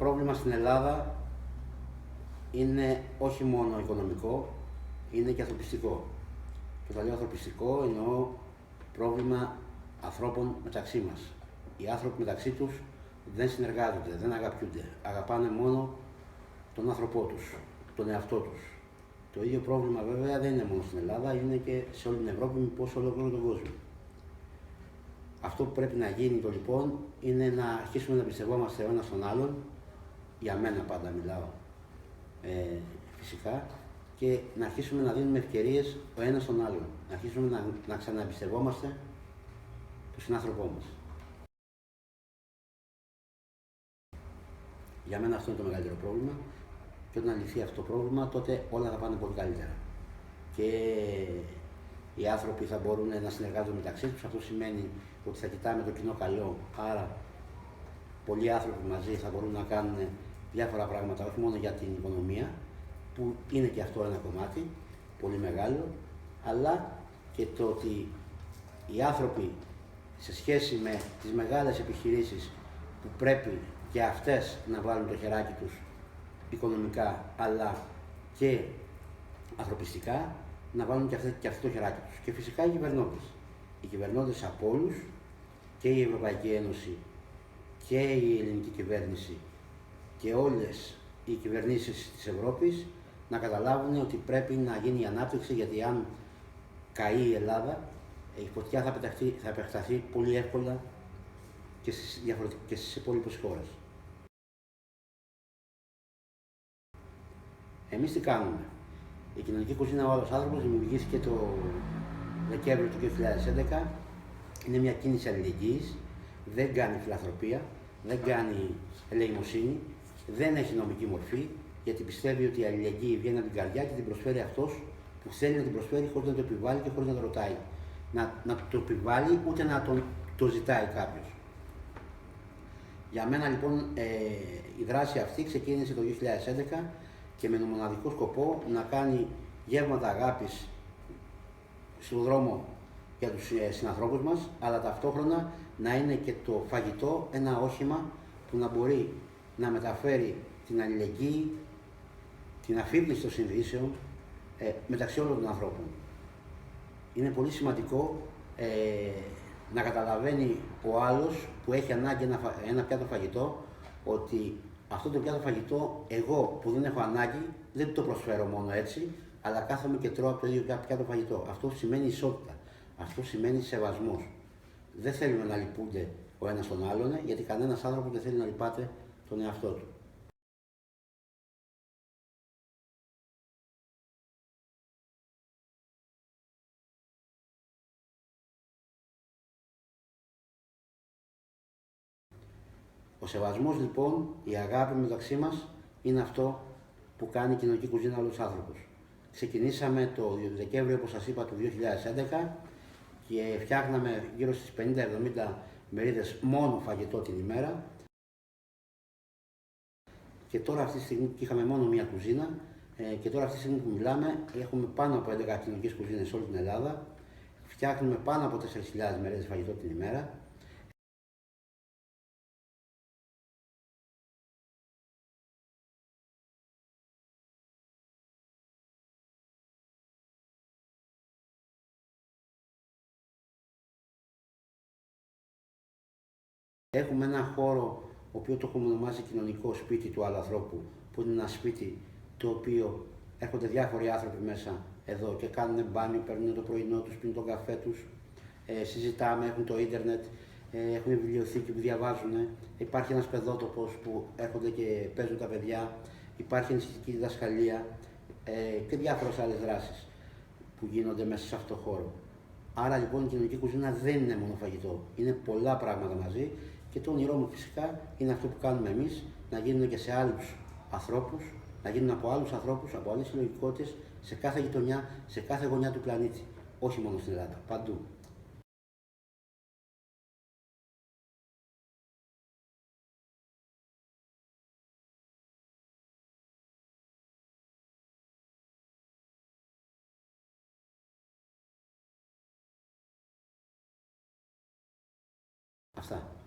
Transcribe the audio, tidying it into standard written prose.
πρόβλημα στην Ελλάδα είναι όχι μόνο οικονομικό, είναι και ανθρωπιστικό. Και όταν λέω ανθρωπιστικό εννοώ πρόβλημα ανθρώπων μεταξύ μας. Οι άνθρωποι μεταξύ τους δεν συνεργάζονται, δεν αγαπιούνται. Αγαπάνε μόνο τον άνθρωπό τους, τον εαυτό τους. Το ίδιο πρόβλημα βέβαια δεν είναι μόνο στην Ελλάδα, είναι και σε όλη την Ευρώπη, μήπως σε ολόκληρο τον κόσμο. Αυτό που πρέπει να γίνει λοιπόν είναι να αρχίσουμε να εμπιστευόμαστε ο ένας τον άλλον, για μένα πάντα μιλάω φυσικά, και να αρχίσουμε να δίνουμε ευκαιρίες ο ένας τον άλλον. Να αρχίσουμε να ξαναεμπιστευόμαστε τον συνάνθρωπό μας. Για μένα αυτό είναι το μεγαλύτερο πρόβλημα, και όταν λυθεί αυτό το πρόβλημα, τότε όλα θα πάνε πολύ καλύτερα. Και οι άνθρωποι θα μπορούν να συνεργάζονται μεταξύ τους. Αυτό σημαίνει ότι θα κοιτάμε το κοινό καλό, άρα πολλοί άνθρωποι μαζί θα μπορούν να κάνουν διάφορα πράγματα, όχι μόνο για την οικονομία, που είναι και αυτό ένα κομμάτι πολύ μεγάλο, αλλά και το ότι οι άνθρωποι σε σχέση με τις μεγάλες επιχειρήσεις που πρέπει και αυτές να βάλουν το χεράκι τους οικονομικά αλλά και ανθρωπιστικά, να βάλουν και αυτό το χεράκι τους. Και φυσικά οι κυβερνώντες. Οι κυβερνώντες από όλους, και η Ευρωπαϊκή Ένωση και η ελληνική κυβέρνηση και όλες οι κυβερνήσεις της Ευρώπης να καταλάβουν ότι πρέπει να γίνει η ανάπτυξη, γιατί αν καεί η Ελλάδα, η φωτιά θα επεκταθεί πολύ εύκολα και στις υπόλοιπες χώρες. Εμείς τι κάνουμε? Η κοινωνική κουζίνα Ο Άλλος Άνθρωπος δημιουργήθηκε το Δεκέμβριο του 2011. Είναι μια κίνηση αλληλεγγύης, δεν κάνει φιλανθρωπία, δεν κάνει ελεημοσύνη, δεν έχει νομική μορφή, γιατί πιστεύει ότι η αλληλεγγύη βγαίνει από την καρδιά και την προσφέρει αυτός που θέλει να την προσφέρει, χωρίς να το επιβάλλει και χωρίς να το ρωτάει. Να το επιβάλλει, ούτε να το ζητάει κάποιος. Για μένα λοιπόν η δράση αυτή ξεκίνησε το 2011 και με μοναδικό σκοπό να κάνει γεύματα αγάπης στον δρόμο για τους συνανθρώπους μας, αλλά ταυτόχρονα να είναι και το φαγητό ένα όχημα που να μπορεί να μεταφέρει την αλληλεγγύη, την αφύπνιση των συνδύσεων μεταξύ όλων των ανθρώπων. Είναι πολύ σημαντικό να καταλαβαίνει ο άλλος που έχει ανάγκη ένα πιάτο φαγητό, ότι αυτό το πιάτο φαγητό εγώ που δεν έχω ανάγκη δεν το προσφέρω μόνο έτσι, αλλά κάθομαι και τρώω από το ίδιο πιάτο φαγητό. Αυτό σημαίνει ισότητα. Αυτό σημαίνει σεβασμός. Δεν θέλουμε να λυπούνται ο ένας τον άλλον, γιατί κανένας άνθρωπος δεν θέλει να λυπάται τον εαυτό του. Ο σεβασμός λοιπόν, η αγάπη μεταξύ μας, είναι αυτό που κάνει η κοινωνική κουζίνα Άλλος Άνθρωπος. Ξεκινήσαμε το Δεκέμβριο, όπως σας είπα, του 2011 και φτιάχναμε γύρω στις 50-70 μερίδες μόνο φαγητό την ημέρα. Και τώρα αυτή τη στιγμή είχαμε μόνο μία κουζίνα και τώρα αυτή τη στιγμή που μιλάμε έχουμε πάνω από 11 κοινωνικές κουζίνες σε όλη την Ελλάδα. Φτιάχνουμε πάνω από 4.000 μερίδες φαγητό την ημέρα. Έχουμε ένα χώρο, ο οποίο το έχουμε ονομάσει κοινωνικό σπίτι του άλλου ανθρώπου, που είναι ένα σπίτι το οποίο έρχονται διάφοροι άνθρωποι μέσα εδώ και κάνουν μπάνιο, παίρνουν το πρωινό τους, πίνουν τον καφέ τους, συζητάμε, έχουν το ίντερνετ, έχουν βιβλιοθήκη που διαβάζουν, υπάρχει ένας παιδότοπος που έρχονται και παίζουν τα παιδιά, υπάρχει ενισχυτική διδασκαλία και διάφορες άλλες δράσεις που γίνονται μέσα σε αυτό το χώρο. Άρα λοιπόν η κοινωνική κουζίνα δεν είναι μόνο φαγητό, είναι πολλά πράγματα μαζί και το όνειρό μου φυσικά είναι αυτό που κάνουμε εμείς, να γίνουν και σε άλλους ανθρώπους, να γίνουν από άλλους ανθρώπους, από άλλες συλλογικότητες, σε κάθε γειτονιά, σε κάθε γωνιά του πλανήτη, όχι μόνο στην Ελλάδα, παντού. Αυτά.